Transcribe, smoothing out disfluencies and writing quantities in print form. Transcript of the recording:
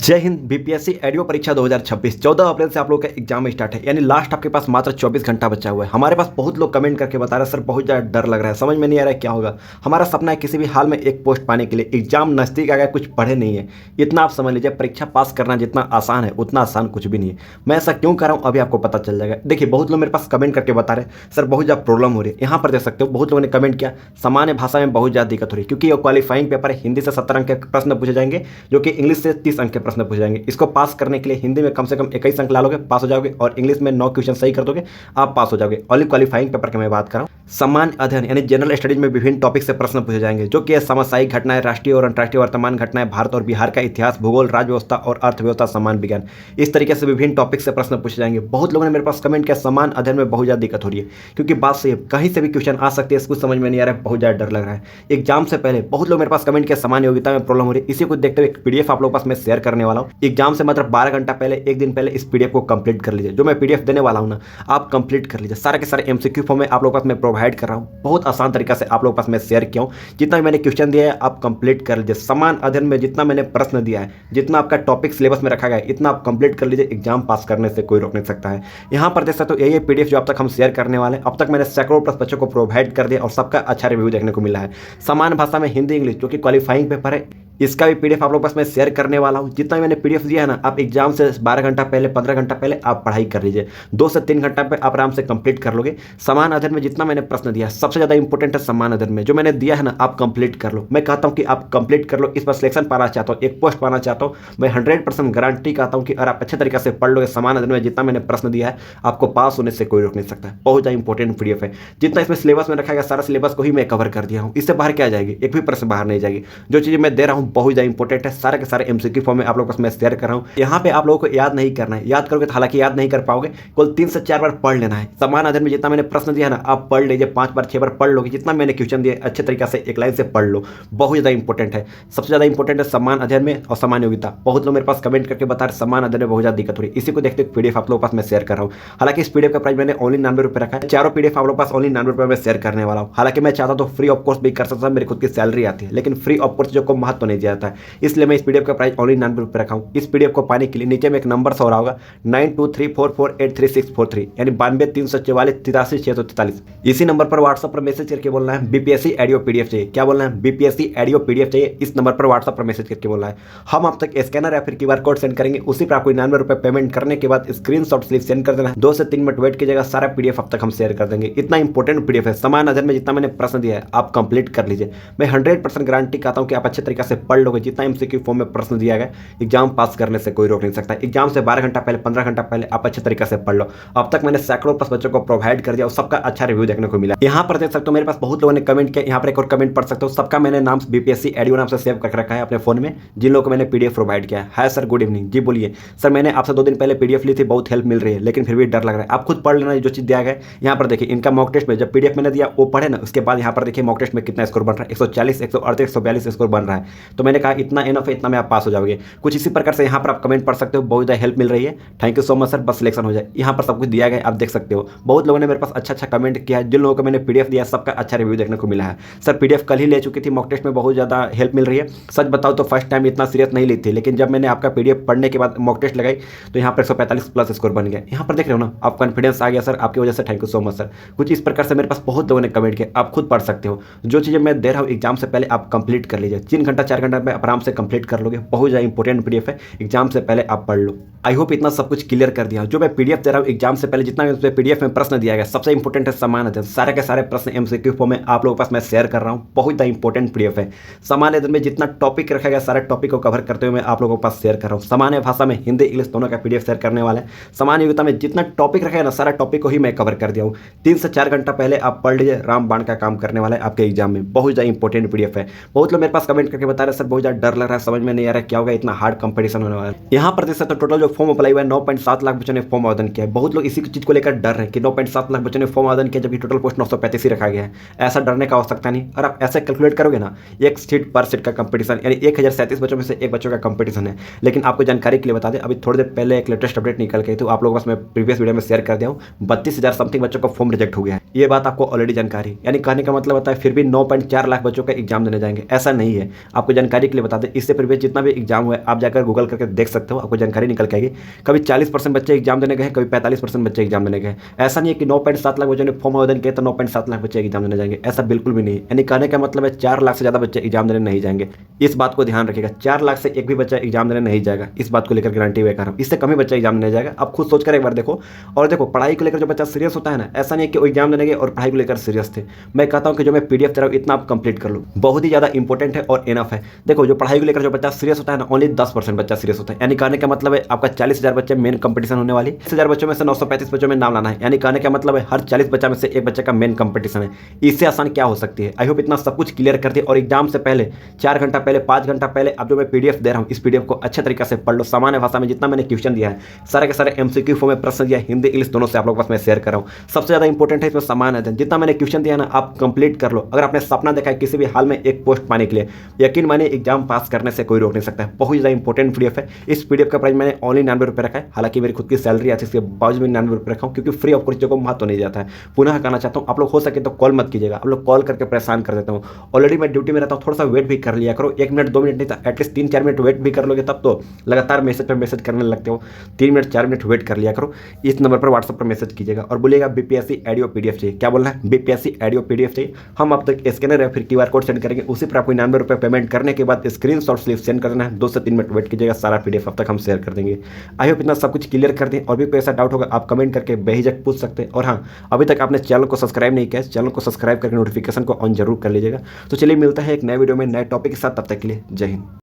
जय Hind. BPSC ADO परीक्षा 2026 14 अप्रैल से आप लोग का एग्जाम स्टार्ट है, यानी लास्ट आपके पास मात्र 24 घंटा बचा हुआ है। हमारे पास बहुत लोग कमेंट करके बता रहे हैं सर बहुत ज़्यादा डर लग रहा है, समझ में नहीं आ रहा है क्या होगा। हमारा सपना है किसी भी हाल में एक पोस्ट पाने के लिए। एग्जाम नज़दीक आ गया, कुछ पढ़े नहीं है, इतना आप समझ लीजिए। परीक्षा पास करना जितना आसान है उतना आसान कुछ भी नहीं है। मैं ऐसा क्यों कर रहा हूँ अभी आपको पता चल जाएगा। देखिए बहुत लोग मेरे पास कमेंट करके बता रहे हैं सर बहुत ज़्यादा प्रॉब्लम हो रही है। यहाँ पर देख सकते हो बहुत लोगों ने कमेंट किया सामान्य भाषा में बहुत ज़्यादा दिक्कत हो रही है, क्योंकि ये क्वालिफाइंग पेपर है। हिंदी से 70 अंक के प्रश्न पूछे जाएंगे, जो कि इंग्लिश से 30 अंक के प्रश्न पूछे जाएंगे। इसको पास करने के लिए हिंदी में कम से कम 21 अंक ला लोगे पास हो जाओगे, और इंग्लिश में 9 क्वेश्चन सही कर दोगे आप पास हो जाओगे। ओनली क्वालिफाइंग पेपर की मैं बात कर रहा हूँ। सामान्य अध्ययन यानी जनरल स्टडीज में विभिन्न टॉपिक से प्रश्न पूछे जाएंगे, जो कि समसामयिक घटनाएं, राष्ट्रीय और अंतर्राष्ट्रीय वर्तमान घटनाएं, भारत और बिहार का इतिहास, भूगोल, राज्य व्यवस्था और अर्थव्यवस्था, सामान्य विज्ञान, इस तरीके से विभिन्न टॉपिक से प्रश्न पूछे जाएंगे। बहुत लोगों ने मेरे पास कमेंट किया सामान्य अध्ययन में बहुत ज़्यादा दिक्कत हो रही है, क्योंकि बात से कहीं से भी क्वेश्चन आ सकती है, इसको समझ में नहीं आ रहा है, बहुत ज़्यादा डर लग रहा है। एग्जाम से पहले बहुत लोग मेरे पास कमेंट किया सामान्य योग्यता में प्रॉब्लम हो रही है। इसी को देखते हुए एक पीडीएफ आप लोगों के पास मैं शेयर करने वाला हूँ। एग्जाम से मतलब 12 घंटा पहले, एक दिन पहले इस पीडीएफ को कंप्लीट कर लीजिए। जो मैं पीडीएफ देने वाला हूँ ना, आप कंप्लीट कर लीजिए। सारे के सारे एमसीक्यू फॉर्म में आप लोगों के पास मैं प्रोवाइड कर रहा हूँ, बहुत आसान तरीका से आप लोगों के पास मैं शेयर किया हूँ। जितना भी मैंने क्वेश्चन दिया है आप कंप्लीट कर लीजिए। समान अध्ययन में जितना मैंने प्रश्न दिया है, जितना आपका टॉपिक सिलेबस में रखा गया है, इतना आप कंप्लीट कर लीजिए। एग्जाम पास करने से कोई रोक नहीं सकता है। यहाँ पर देख सकते हो यही पीडीएफ जो अब तक हम शेयर करने वाले हैं। अब तक मैंने सैकड़ों प्लस बच्चों को प्रोवाइड कर दिया और सबका अच्छा रिव्यू देखने को मिला है। समान भाषा में हिंदी इंग्लिश, जो कि क्वालिफाइंग पेपर है, इसका भी पीडीएफ आप लोगों के पास मैं शेयर करने वाला हूं। जितना मैंने पीडीएफ दिया है ना, आप एग्जाम से 12 घंटा पहले, 15 घंटा पहले आप पढ़ाई कर लीजिए। 2 से 3 घंटा पे आप आराम से कंप्लीट कर लोगे। समान अध्ययन में जितना मैंने प्रश्न दिया, सबसे ज़्यादा इंपॉर्टेंट है समान अध्ययन में जो मैंने दिया है ना, आप कंप्लीट कर लो। मैं कहता हूँ कि आप कंप्लीट कर लो। इस पर सिलेक्शन पाना चाहता हूँ, एक पोस्ट पाना चाहता हूँ, मैं 100% गारंटी कहता हूँ कि अगर आप अच्छे तरीके से पढ़ लोगे, समान अध्ययन में जितना मैंने प्रश्न दिया है, आपको पास होने से कोई रोक नहीं सकता है। बहुत ज़्यादा इंपॉर्टेंट पीडीएफ है। जितना इसमें सिलेबस में रखा गया, सारा सिलेबस को ही मैं कवर कर दिया हूँ। इससे बाहर क्या जाएगी, एक भी प्रश्न बाहर नहीं जाएगी। जो चीज़ें मैं दे रहा हूँ बहुत ज़्यादा इंपॉर्टेंट, सारे के सारे एमसीक्यू फॉर्म में आप लोगों को मैं शेयर कर रहा हूं। यहां पे आप लोगों को याद नहीं करना है, याद करोगे तो हालांकि याद नहीं कर पाओगे, कुल 3 से 4 बार पढ़ लेना है। समान अध्ययन में जितना मैंने प्रश्न दिया है ना, आप पढ़ लीजिए, 5 बार 6 बार पढ़ लोगे। जितना मैंने क्वेश्चन दिया अच्छे तरीके से एक लाइन से पढ़ लो, बहुत ज्यादा इंपॉर्टेंट है। सबसे ज्यादा इंपॉर्टेंट है समान अध्ययन में और समान योग्यता। बहुत लोग मेरे पास कमेंट करके बता रहे समान अध्ययन में बहुत ज्यादा दिक्कत हो रही है। इसी को देखते पीडीएफ आप लोगों के पास मैं शेयर कर रहा हूँ। हालांकि इस पीडीएफ का प्राइस मैंने ओनली 99 रुपये रखा है। चारों पीडीएफ आप लोग पास ओनली 99 रुपये में शेयर करने वाला हूँ। हालांकि मैं चाहता तो फ्री ऑफ कोर्स भी कर सकता, मेरी खुद की सैलरी आती है, लेकिन फ्री ऑफ कोर्स जो को महत्व नहीं दिया जाता है, इसलिए मैं इस पीडीएफ का प्राइस ओनली 99 रुपये रखा हूँ। इस पीडीएफ को पाने के लिए नीचे में एक नंबर सो रहा होगा 9234483643, यानी 9234483643। इसी नंबर पर व्हाट्सएप पर मैसेज करके बोलना है बीपीएससी एडीओ पीडीएफ चाहिए। क्या बोलना है, बीपीएससी एडीओ पीडीएफ चाहिए। इस नंबर पर व्हाट्सएप पर मैसेज करके बोलना है। हम आप तक स्कैनर या फिर क्यूआर कोड सेंड करेंगे, उसी पर आपको 99 रुपये पेमेंट करने के बाद स्क्रीनशॉट स्लिप सेंड कर देना है। 2 से 3 मिनट वेट कीजिएगा, सारा पीडीएफ अब तक हम शेयर कर देंगे। इतना इंपॉर्टेंट पीडीएफ है। समान अध्ययन में जितना मैंने प्रश्न दिया है आप कंप्लीट कर लीजिए। मैं 100% गारंटी कहता हूँ कि आप अच्छे तरीके से पढ़ लोगे। जितना एमसीक्यू फॉर्म में प्रश्न दिया गया, एग्जाम पास करने से कोई रोक नहीं सकता। एग्जाम से 12 घंटा पहले, 15 घंटा पहले आप अच्छे तरीके से पढ़ लो। अब तक मैंने सैकड़ों प्लस बच्चों को प्रोवाइड कर दिया और सबका अच्छा रिव्यू देखने को मिला। यहाँ पर देख सकते हो मेरे पास बहुत लोगों ने कमेंट किया। यहाँ पर एक और कमेंट पढ़ सकते हो। सबका मैंने नाम बीपीएससी एडीओ नाम से सेव करके रखा है अपने फोन में, जिन लोगों को मैंने पीडीएफ प्रोवाइड किया है। Hi sir, good evening. जी बोलिए सर, मैंने आपसे 2 दिन पहले पीडीएफ ली थी, बहुत हेल्प मिल रही है, लेकिन फिर भी डर लग रहा है। आप खुद पढ़ लेना जो चीज़ दिया गया। यहाँ पर देखिए इनका मॉक टेस्ट में जब पीडीएफ मैंने दिया वो पढ़े ना, उसके बाद यहाँ पर देखिए मॉक टेस्ट में कितना स्कोर बन रहा है, 140, 138, 142 स्कोर बन रहा है। तो मैंने कहा इतना इनफ है, इतना में आप पास हो जाओगे। कुछ इसी प्रकार से यहाँ पर आप कमेंट पढ़ सकते हो। बहुत ज़्यादा हेल्प मिल रही है। Thank you so much sir, बस सिलेक्शन हो जाए। यहाँ पर सब कुछ दिया गया, आप देख सकते हो। बहुत लोगों ने मेरे पास अच्छा कमेंट किया है। जिन लोगों को मैंने पीडीएफ दिया सबका अच्छा रिव्यू देखने को मिला है। सर पीडीएफ कल ही ले चुकी थी, मॉक टेस्ट में बहुत ज़्यादा हेल्प मिल रही है। सच बताओ तो फर्स्ट टाइम इतना सीरियस नहीं ली थी, लेकिन जब मैंने आपका पीडीएफ पढ़ने के बाद मॉक टेस्ट लगाई तो यहाँ पर 145 प्लस स्कोर बन गया। यहाँ पर देख रहे हो ना, आप कॉन्फिडेंस आ गया सर आपकी वजह से। Thank you so much sir. कुछ इस प्रकार से मेरे पास बहुत लोगों ने कमेंट किया। आप खुद पढ़ सकते हो। जो चीज़ें मैं दे रहा हूँ एग्जाम से पहले आप कंप्लीट कर लीजिए। 3 घंटा 4 घंटा में आराम से कंप्लीट कर लोगे। बहुत ज़्यादा इंपॉर्टेंट पीडीएफ है, एग्जाम से पहले आप पढ़ लो। आई होप इतना सब कुछ क्लियर कर दिया। जो मैं पीडीएफ दे रहा हूँ एग्जाम से पहले, जितना भी पीडीएफ में प्रश्न दिया गया, सबसे इंपॉर्टेंट है समान अध्ययन। सारे के सारे प्रश्न एमसीक्यू फॉर्म में आप लोगों के पास मैं शेयर कर रहा हूँ। बहुत ज़्यादा इंपॉर्टेंट पीडीएफ है। सामान्य अध्ययन में जितना टॉपिक रखा गया, सारे टॉपिक को कवर करते हुए मैं आप लोगों के पास शेयर कर रहा हूँ। सामान्य भाषा में हिंदी इंग्लिश दोनों का पीडीएफ शेयर करने वाला है। सामान्य योग्यता में जितना टॉपिक रखा है ना, सारा टॉपिक को ही मैं कवर कर दिया हूँ। 3 से 4 घंटा पहले आप पढ़ लीजिए, रामबाण का काम करने वाला है आपके एग्जाम में। बहुत ज़्यादा इंपॉर्टेंट पीडीएफ है। बहुत लोग मेरे पास कमेंट करके बता रहे हैं सर बहुत ज़्यादा डर लग रहा है, समझ में नहीं आ रहा है क्या होगा, इतना हार्ड कंपटीशन होने वाला है। यहाँ पर देख सकते हो टोटल जो फॉर्म अप्लाई हुआ है 9.7 लाख बच्चों ने फॉर्म आवेदन किया है। बहुत लोग इसी चीज़ को लेकर डर है कि 9.7 लाख बच्चों ने फॉर्म आवेदन किया, जबकि टोटल पोस्ट 935 ही रखा गया है। ऐसा डरने का आवश्यकता नहीं। और आप ऐसे कैलकुलेट करोगे ना, एक सीट पर सीट का कंपटीशन, यानी 1037 बच्चों में से एक बच्चों का कंपटीशन है। लेकिन आपको जानकारी के लिए बता दें, अभी थोड़ी देर पहले एक लेटेस्ट अपडेट निकल गई, तो आप लोगों के पास मैं प्रीवियस वीडियो में शेयर कर दिया हूँ। 32,000 समथिंग बच्चों का फॉर्म रिजेक्ट हो गया है। ये बात आपको ऑलरेडी जानकारी है। यानी कहने का मतलब होता है फिर भी 9.4 लाख बच्चों का एग्जाम देने जाएंगे, ऐसा नहीं है। आपको जानकारी के लिए बता दें, इससे प्रीवियस जितना भी एग्जाम हुआ है आप जाकर गूगल करके देख सकते हो, आपको जानकारी निकल के आएगी। कभी 40% बच्चे एग्जाम देने गए, कभी 45% बच्चे एग्जाम देने गए। ऐसा नहीं है कि 9.7 लाख बच्चों ने फॉर्म आवेदन किया तो 9.7 लाख बच्चे एग्जाम देने जाएंगे, ऐसा बिल्कुल भी नहीं है। यानी कहने का मतलब है 4 लाख से ज़्यादा बच्चे एग्जाम देने नहीं जाएंगे। इस बात को ध्यान रखिएगा, 4 लाख से एक भी बच्चा एग्जाम देने नहीं जाएगा, इस बात को लेकर गारंटी वे कर रहा हूँ। इससे कम ही बच्चा एग्जाम देने जाएगा। आप खुद सोचकर एक बार देखो। और देखो, पढ़ाई को लेकर जो बच्चा सीरियस होता है ना, ऐसा नहीं है कि वो एग्जाम देने गए और पढ़ाई को लेकर सीरियस थे। मैं कहता हूँ कि जो मैं पीडीएफ दे रहा हूँ इतना आप कंप्लीट कर लो, बहुत ही ज़्यादा इंपॉर्टेंट है और इनफ है। देखो, जो पढ़ाई को लेकर जो बच्चा सीरियस होता है ना, ओनली 10% बच्चा सीरियस होता है। यानी कहने का मतलब है आपका 40,000 बच्चे मेन कंपटीशन होने वाली, 10,000 बच्चों में से 935 बच्चों में नाम लाना है। यानी कहने का मतलब है हर 40 बच्चा में से एक बच्चे का मेन कंपटीशन है। इससे आसान क्या हो सकती है। आई होप इतना सब कुछ क्लियर कर दिए। और एग्जाम से पहले 4 घंटा पहले, 5 घंटा पहले अब जो मैं पीडीएफ दे रहा हूँ, इस पीडीएफ को अच्छे तरीके से पढ़ लो। सामान्य भाषा में जितना मैंने क्वेश्चन दिया है, सारे के सारे एमसीक्यू फॉर्म में प्रश्न दिया, हिंदी इंग्लिश दोनों से आप लोगों के पास मैं शेयर कर रहा हूँ। सबसे ज़्यादा इंपॉर्टेंट है इसमें सामान्य अध्ययन। जितना मैंने क्वेश्चन दिया ना, आप कंप्लीट कर लो। अगर आपने सपना देखा है किसी भी हाल में एक पोस्ट पाने के लिए, यकीन मानिए एग्जाम पास करने से कोई रोक नहीं सकता है। बहुत ज़्यादा इंपॉर्टेंट पीडीएफ है। इस पीडीएफ का प्राइस मैंने ओनली 99 रुपये रखा है। हालांकि मेरी खुद की सैलरी आती है, इसके बावजूद में 99 रुपये रखा हूँ, क्योंकि फ्री ऑफ कोर्स को महत्व नहीं जाता है। पुनः कहना चाहता हूँ, आप लोग हो सके तो कॉल मत कीजिएगा। आप लोग कॉल करके परेशान कर देता हूँ। ऑलरेडी मैं ड्यूटी में रहता हूँ, थोड़ा सा वेट भी कर लिया करो। 1 मिनट 2 मिनट नहीं था, एटलीस्ट 3-4 मिनट वेट भी कर लोगे, तब तो लगातार मैसेज पर मैसेज करने लगते हो। 3 मिनट 4 मिनट वेट कर लिया करो। इस नंबर पर व्हाट्सएप पर मैसेज कीजिएगा और बोलिएगा बीपीएससी ऑडियो पीडीएफ चाहिए। क्या बोलना है? बीपीएससी ऑडियो पीडीएफ चाहिए। हम अब तक स्कैनर या फिर क्यूआर कोड सेंड करेंगे, उसी पर आपको 99 रुपये पेमेंट करने के बाद स्क्रीनशॉट स्लिप सेंड कर देना है। 2 से 3 मिनट वेट कीजिएगा, सारा पीडीएफ अब तक हम शेयर कर देंगे। आई होप इतना सब कुछ क्लियर कर दें। और भी कोई ऐसा डाउट होगा आप कमेंट करके बेहिचक पूछ सकते हैं। और हाँ, अभी तक आपने चैनल को सब्सक्राइब नहीं किया है, चैनल को सब्सक्राइब करके नोटिफिकेशन को ऑन जरूर कर लीजिएगा। तो चलिए मिलता है एक नए वीडियो में नए टॉपिक के साथ, तब तक के लिए जय हिंद।